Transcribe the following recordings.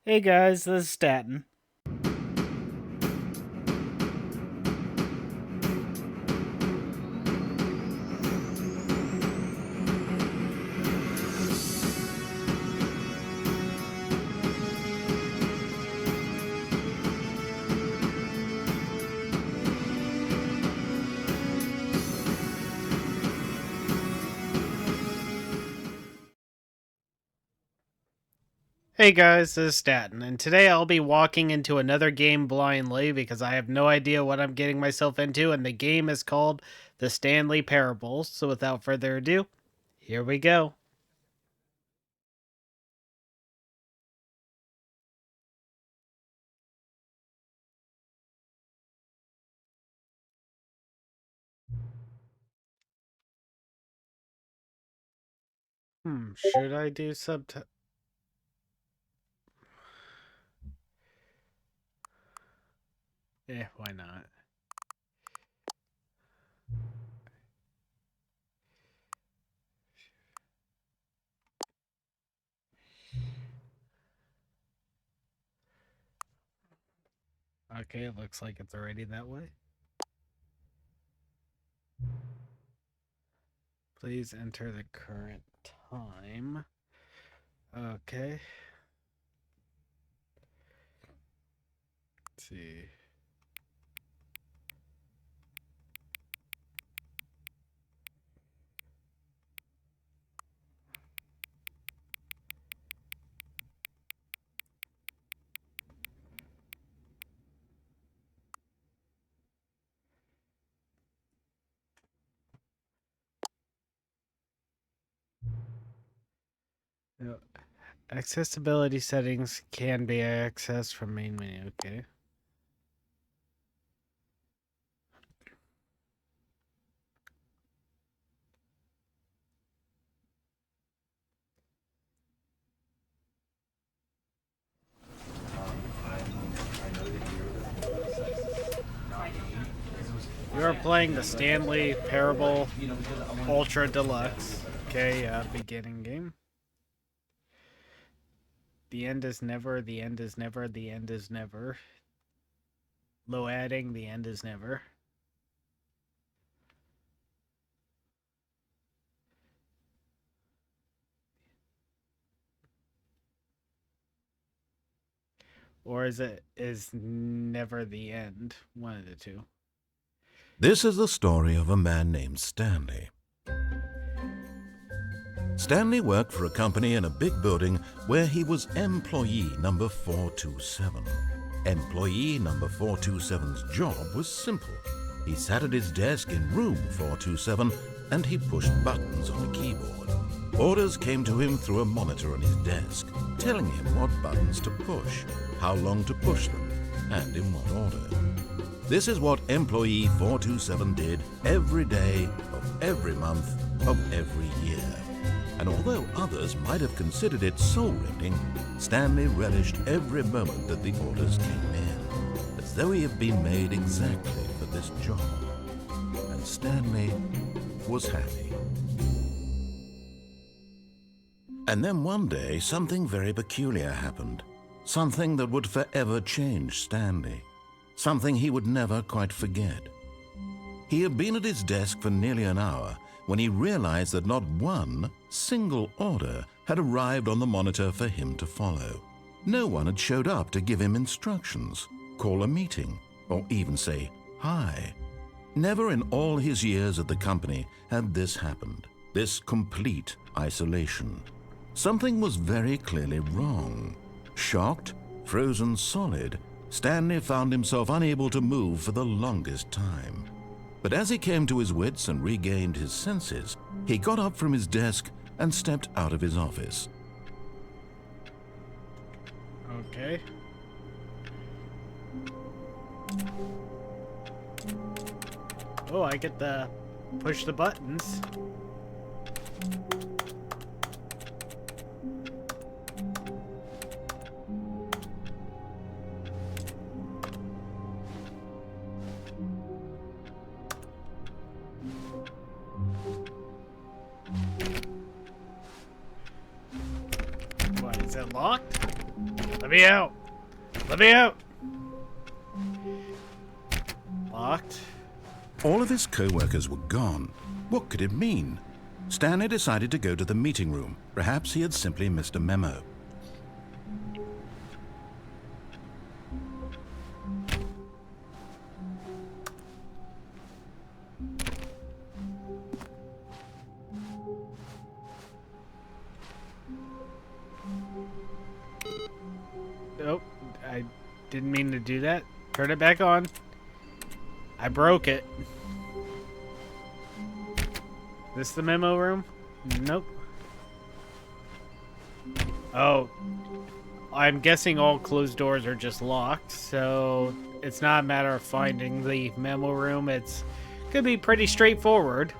Hey guys, this is Staten. Hey guys, this is Staten, and today I'll be walking into another game blindly because I have no idea what I'm getting myself into, and the game is called the Stanley Parables. So without further ado, here we go. Should I do subtitles? Why not? Okay, it looks like it's already that way. Please enter the current time. Okay. Let's see. No. Accessibility settings can be accessed from main menu. Okay. You are playing the Stanley Parable Ultra Deluxe. Okay, beginning game. The end is never, the end is never, the end is never. Low adding, the end is never. Or is never the end? One of the two. This is the story of a man named Stanley. Stanley worked for a company in a big building where he was employee number 427. Employee number 427's job was simple. He sat at his desk in room 427 and he pushed buttons on a keyboard. Orders came to him through a monitor on his desk, telling him what buttons to push, how long to push them, and in what order. This is what employee 427 did every day of every month of every year. And although others might have considered it soul-rending, Stanley relished every moment that the orders came in, as though he had been made exactly for this job. And Stanley was happy. And then one day, something very peculiar happened. Something that would forever change Stanley. Something he would never quite forget. He had been at his desk for nearly an hour when he realized that not one single order had arrived on the monitor for him to follow. No one had showed up to give him instructions, call a meeting, or even say hi. Never in all his years at the company had this happened, this complete isolation. Something was very clearly wrong. Shocked, frozen solid, Stanley found himself unable to move for the longest time. But as he came to his wits and regained his senses, he got up from his desk and stepped out of his office. Okay. Oh, I get to push the buttons. What, is it locked? Let me out! Let me out! Locked. All of his co-workers were gone. What could it mean? Stanley decided to go to the meeting room. Perhaps he had simply missed a memo. Nope, I didn't mean to do that. Turn it back on. I broke it. This the memo room? Nope. Oh. I'm guessing all closed doors are just locked, so it's not a matter of finding the memo room. It's could be pretty straightforward.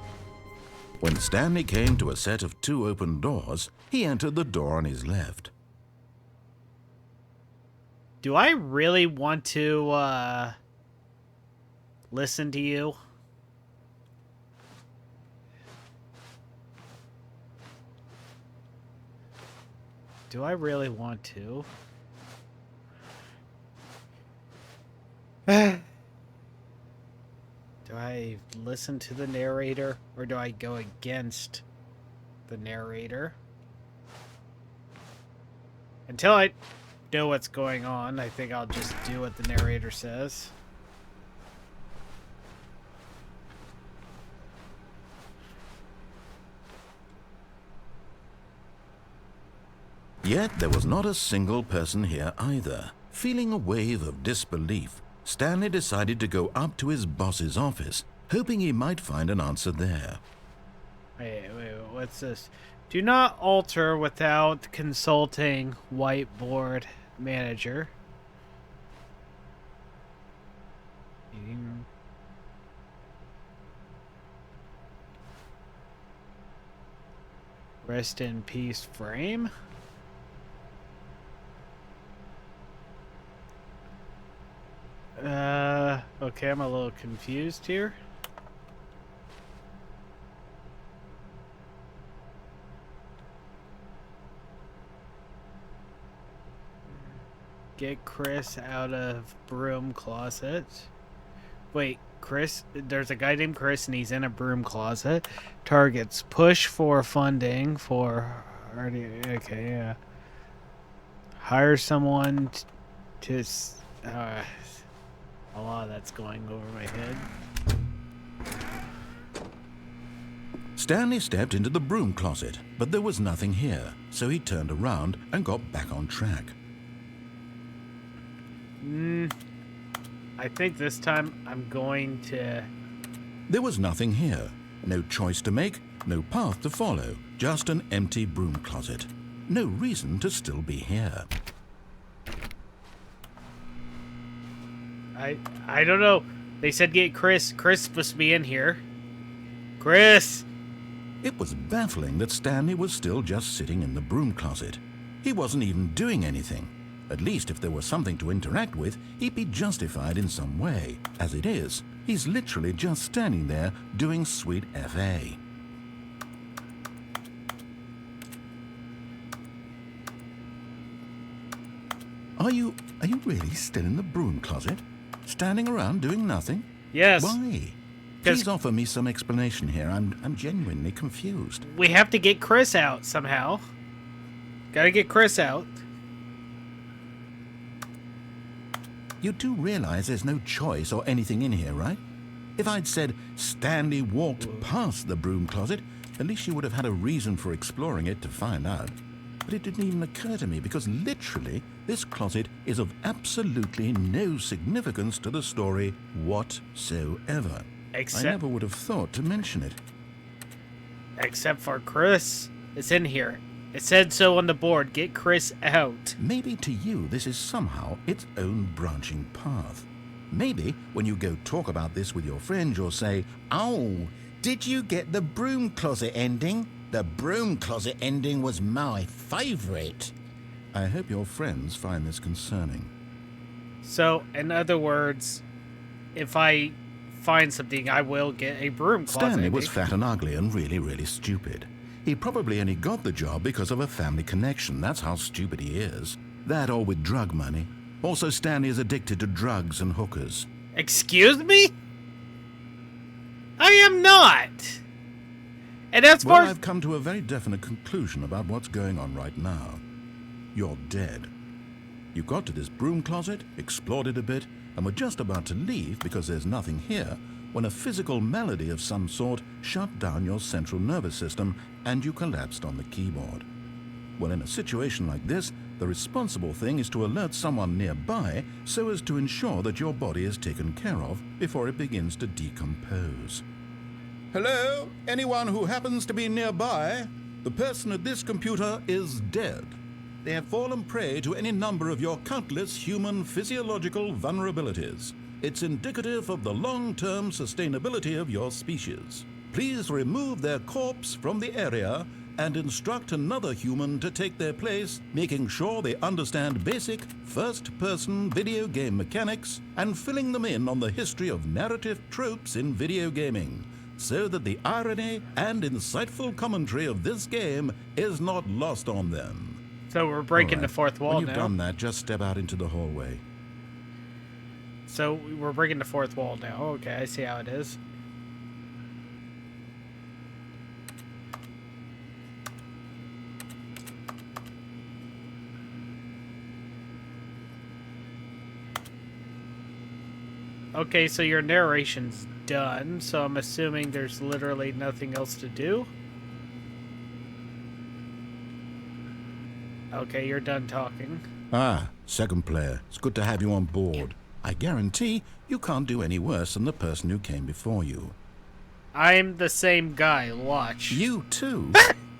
When Stanley came to a set of 2 open doors, he entered the door on his left. Do I really want to listen to you? Do I really want to? Do I listen to the narrator, or do I go against the narrator? Until I know what's going on, I think I'll just do what the narrator says. Yet there was not a single person here either. Feeling a wave of disbelief, Stanley decided to go up to his boss's office, hoping he might find an answer there. Wait, what's this? Do not alter without consulting whiteboard manager. Rest in peace frame. Okay, I'm a little confused here. Get Chris out of broom closet. Wait, Chris? There's a guy named Chris and he's in a broom closet. Targets. Push for funding for... Okay, yeah. Hire someone to... a lot of that's going over my head. Stanley stepped into the broom closet, but there was nothing here, so he turned around and got back on track. I think this time I'm going to... There was nothing here. No choice to make, no path to follow, just an empty broom closet. No reason to still be here. I don't know. They said get Chris. Chris must be in here. Chris! It was baffling that Stanley was still just sitting in the broom closet. He wasn't even doing anything. At least if there was something to interact with, he'd be justified in some way. As it is, he's literally just standing there doing sweet FA. Are you really still in the broom closet? Standing around doing nothing? Yes. Why? Please offer me some explanation here. I'm genuinely confused. We have to get Chris out somehow. Gotta get Chris out. You do realize there's no choice or anything in here, right? If I'd said Stanley walked past the broom closet, at least you would have had a reason for exploring it to find out. But it didn't even occur to me because literally this closet is of absolutely no significance to the story whatsoever. I never would have thought to mention it. Except for Chris. It's in here. It said so on the board. Get Chris out. Maybe to you this is somehow its own branching path. Maybe when you go talk about this with your friends, you'll say, "Oh, did you get the broom closet ending? The broom closet ending was my favorite." I hope your friends find this concerning. So, in other words, if I find something, I will get a broom closet. Stanley was fat and ugly and really, really stupid. He probably only got the job because of a family connection. That's how stupid he is. That or with drug money. Also, Stanley is addicted to drugs and hookers. Excuse me? I am not. And as far Well, as... I've come to a very definite conclusion about what's going on right now. You're dead. You got to this broom closet, explored it a bit, and were just about to leave because there's nothing here, when a physical malady of some sort shut down your central nervous system and you collapsed on the keyboard. Well, in a situation like this, the responsible thing is to alert someone nearby so as to ensure that your body is taken care of before it begins to decompose. Hello? Anyone who happens to be nearby? The person at this computer is dead. They have fallen prey to any number of your countless human physiological vulnerabilities. It's indicative of the long-term sustainability of your species. Please remove their corpse from the area and instruct another human to take their place, making sure they understand basic first-person video game mechanics and filling them in on the history of narrative tropes in video gaming, so that the irony and insightful commentary of this game is not lost on them. So we're breaking the fourth wall now. When you've done that, just step out into the hallway. So we're breaking the fourth wall now. Okay, I see how it is. Okay, so your narration's done, so I'm assuming there's literally nothing else to do. Okay, you're done talking. Ah, second player. It's good to have you on board. I guarantee you can't do any worse than the person who came before you. I'm the same guy, watch. You too?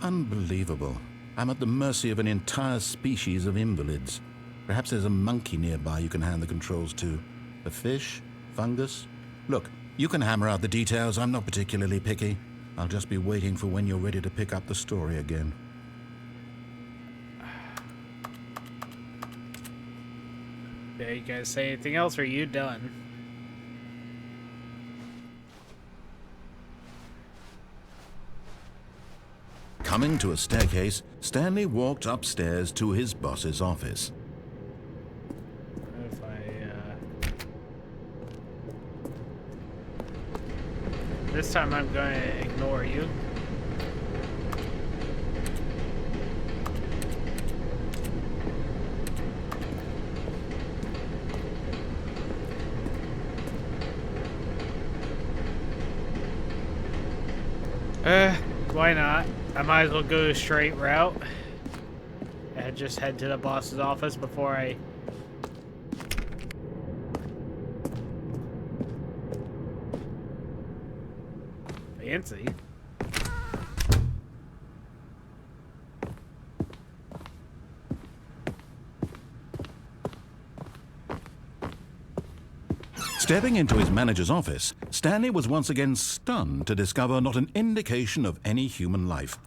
Unbelievable. I'm at the mercy of an entire species of invalids. Perhaps there's a monkey nearby you can hand the controls to. A fish? Fungus? Look, you can hammer out the details. I'm not particularly picky. I'll just be waiting for when you're ready to pick up the story again. Yeah, you guys say anything else, or are you done? Coming to a staircase, Stanley walked upstairs to his boss's office. If this time I'm going to ignore you. Why not? I might as well go a straight route and just head to the boss's office before I... Fancy. Stepping into his manager's office, Stanley was once again stunned to discover not an indication of any human life.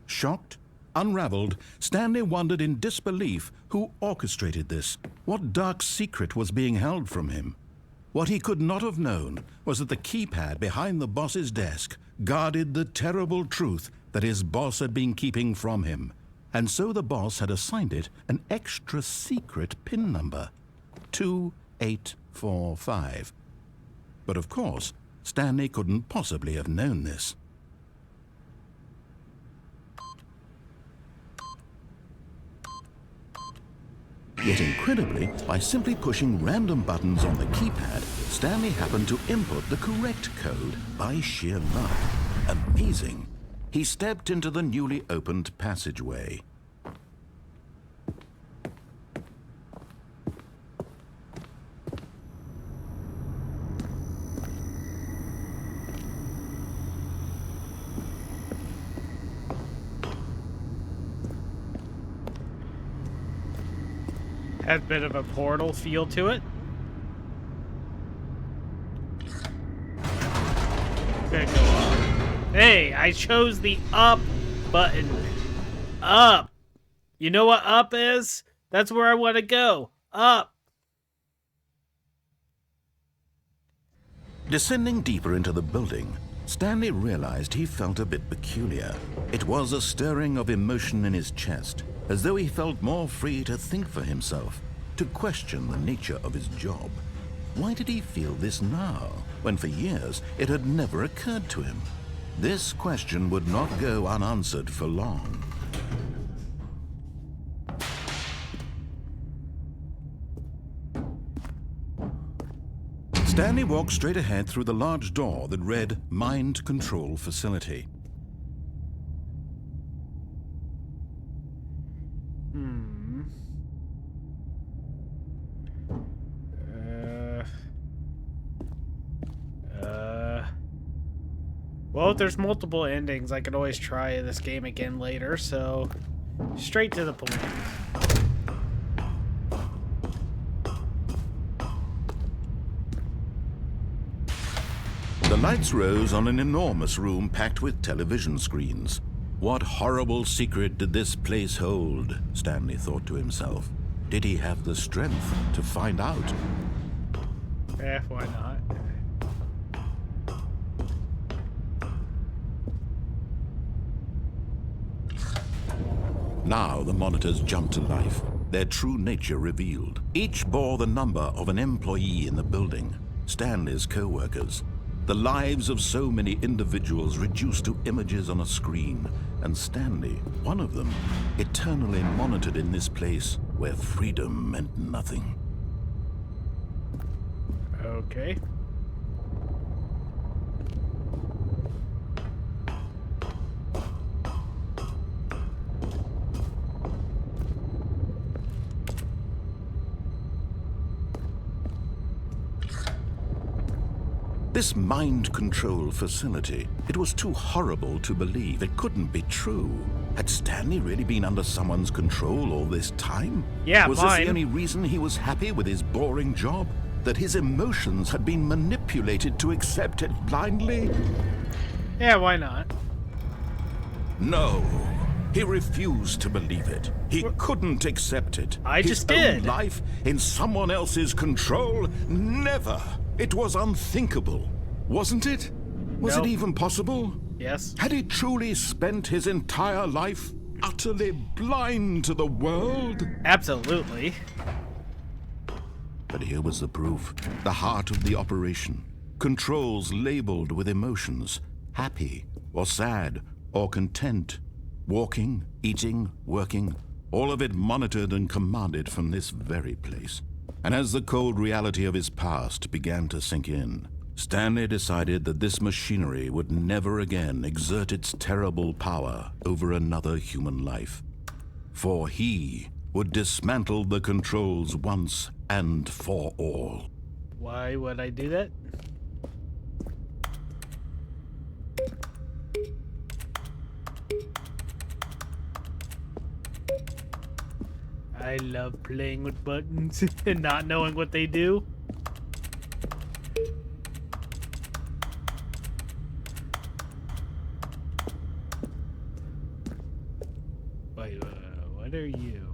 Shocked, unraveled, Stanley wondered in disbelief who orchestrated this. What dark secret was being held from him? What he could not have known was that the keypad behind the boss's desk guarded the terrible truth that his boss had been keeping from him. And so the boss had assigned it an extra secret PIN number, 2845. But of course, Stanley couldn't possibly have known this. Yet incredibly, by simply pushing random buttons on the keypad, Stanley happened to input the correct code by sheer luck. Amazing. He stepped into the newly opened passageway. Has a bit of a portal feel to it. Gonna go up. Hey, I chose the up button. Up. You know what up is? That's where I want to go. Up. Descending deeper into the building, Stanley realized he felt a bit peculiar. It was a stirring of emotion in his chest. as though he felt more free to think for himself, to question the nature of his job. Why did he feel this now, when for years it had never occurred to him? This question would not go unanswered for long. Stanley walked straight ahead through the large door that read Mind Control Facility. Well, if there's multiple endings, I could always try this game again later, so straight to the point. The lights rose on an enormous room packed with television screens. What horrible secret did this place hold? Stanley thought to himself. Did he have the strength to find out? Why not? Now the monitors jumped to life, their true nature revealed. Each bore the number of an employee in the building, Stanley's co-workers. The lives of so many individuals reduced to images on a screen, and Stanley, one of them, eternally monitored in this place where freedom meant nothing. Okay. This mind control facility, it was too horrible to believe. It couldn't be true. Had Stanley really been under someone's control all this time? Yeah, Was mine. this the only reason he was happy with his boring job? That his emotions had been manipulated to accept it blindly? Yeah, why not? No. He refused to believe it. He couldn't accept it. I His just did. own life in someone else's control? Never. It was unthinkable, wasn't it? Was Nope. it even possible? Yes. Had he truly spent his entire life utterly blind to the world? Absolutely. But here was the proof, the heart of the operation. Controls labeled with emotions, happy or sad or content. Walking, eating, working, all of it monitored and commanded from this very place. And as the cold reality of his past began to sink in, Stanley decided that this machinery would never again exert its terrible power over another human life. For he would dismantle the controls once and for all. Why would I do that? I love playing with buttons and not knowing what they do. Wait, what are you?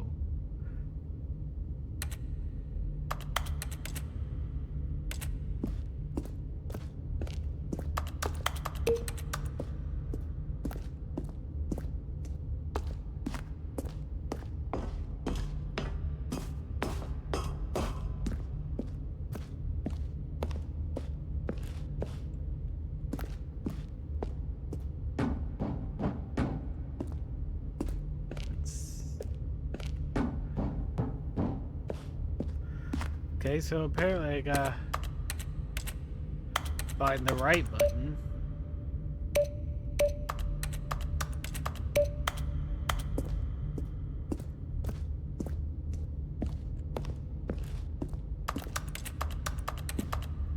Okay, so apparently I gotta find the right button.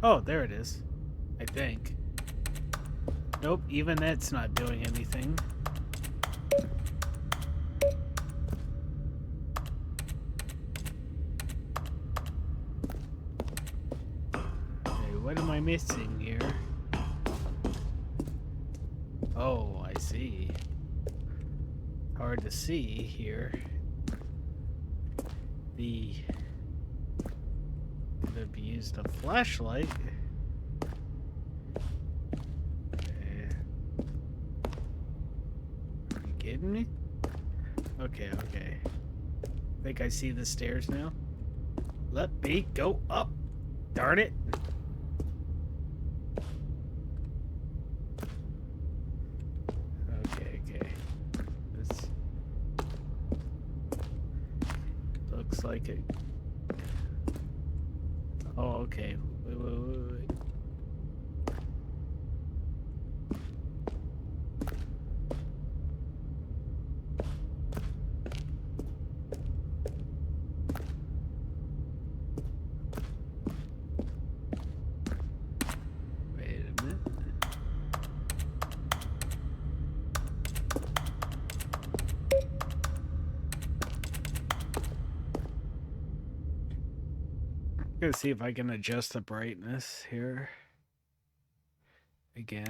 Oh, there it is. I think. Nope, even that's not doing anything. What am I missing here? Oh, I see. Hard to see here. Could have used a flashlight. Are you kidding me? Okay, okay. think I see the stairs now. Let me go up. Darn it. Okay. This looks like it. Oh, okay. Wait. Wait a minute. I'm gonna see if I can adjust the brightness here again.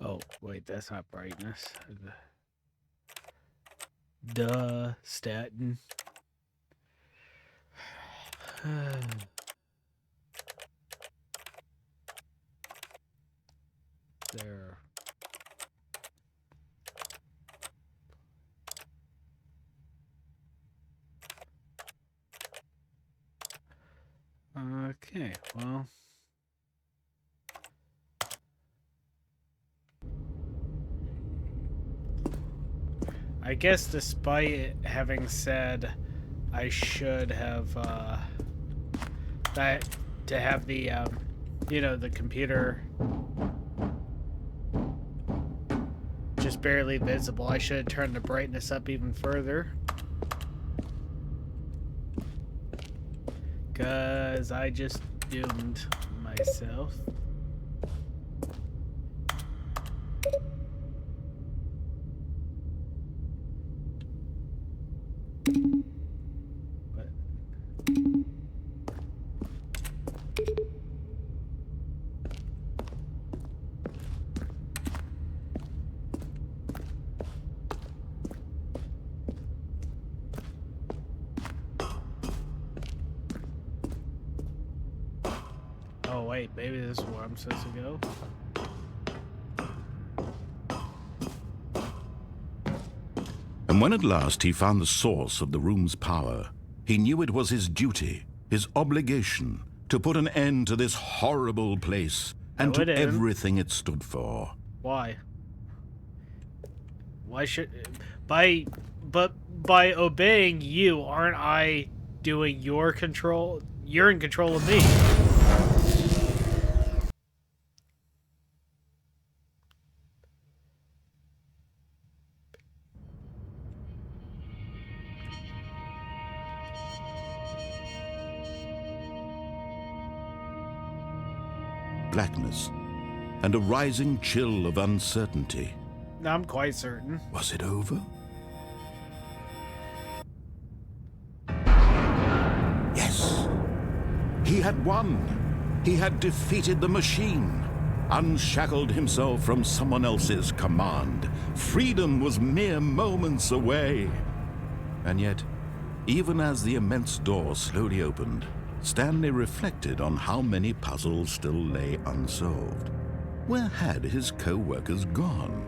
Oh, wait, that's not brightness. Duh, statin. There. Okay, well. I guess despite having said I should have, that to have the, the computer just barely visible, I should have turned the brightness up even further. Because I just doomed myself. But oh wait, maybe this is where I'm supposed to go. And when at last he found the source of the room's power, he knew it was his duty, his obligation, to put an end to this horrible place and to everything it stood for. Why? Why should... By obeying you, aren't I doing your control? You're in control of me. Blackness and a rising chill of uncertainty. I'm quite certain. Was it over? Yes. He had won. He had defeated the machine, unshackled himself from someone else's command. Freedom was mere moments away. And yet, even as the immense door slowly opened, Stanley reflected on how many puzzles still lay unsolved. Where had his co-workers gone?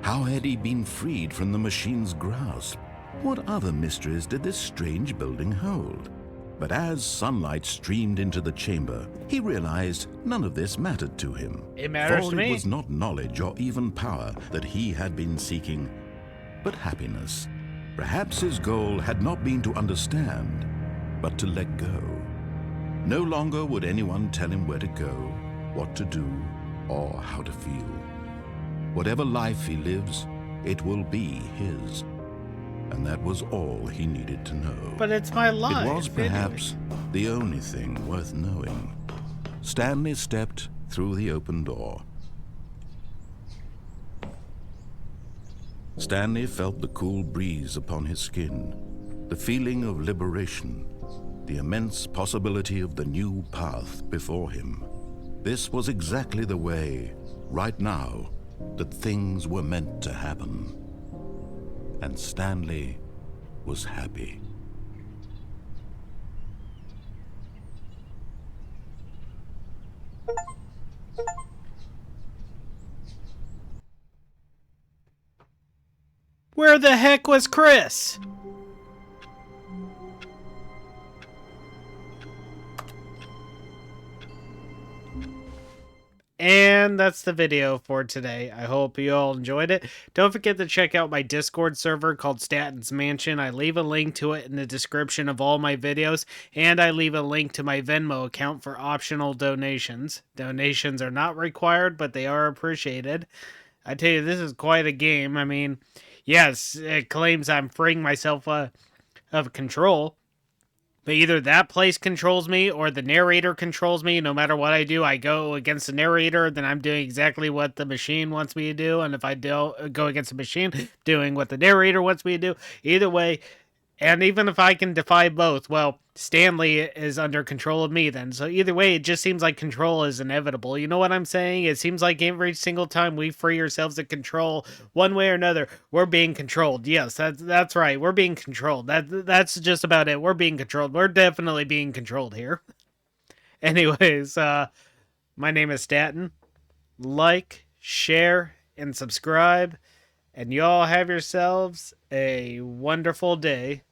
How had he been freed from the machine's grasp? What other mysteries did this strange building hold? But as sunlight streamed into the chamber, he realized none of this mattered to him. It matters to me. For it was not knowledge or even power that he had been seeking, but happiness. Perhaps his goal had not been to understand, but to let go. No longer would anyone tell him where to go, what to do, or how to feel. Whatever life he lives, it will be his. And that was all he needed to know. But it's my life. It was perhaps the only thing worth knowing. Stanley stepped through the open door. Stanley felt the cool breeze upon his skin, the feeling of liberation, the immense possibility of the new path before him. This was exactly the way, right now, that things were meant to happen. And Stanley was happy. Where the heck was Chris? And that's the video for today. I hope you all enjoyed it. Don't forget to check out my Discord server called Statton's Mansion. I leave a link to it in the description of all my videos, and I leave a link to my Venmo account for optional donations. Donations are not required, but they are appreciated. I tell you, this is quite a game. I mean, yes, it claims I'm freeing myself of control, but either that place controls me or the narrator controls me. No matter what I do, I go against the narrator, then I'm doing exactly what the machine wants me to do. And if I don't go against the machine, doing what the narrator wants me to do. Either way, and even if I can defy both, well, Stanley is under control of me then. So either way, it just seems like control is inevitable. You know what I'm saying? It seems like every single time we free ourselves of control, one way or another, we're being controlled. Yes, that's right. We're being controlled. That's just about it. We're being controlled. We're definitely being controlled here. Anyways, my name is Statton. Like, share, and subscribe. And y'all have yourselves a wonderful day.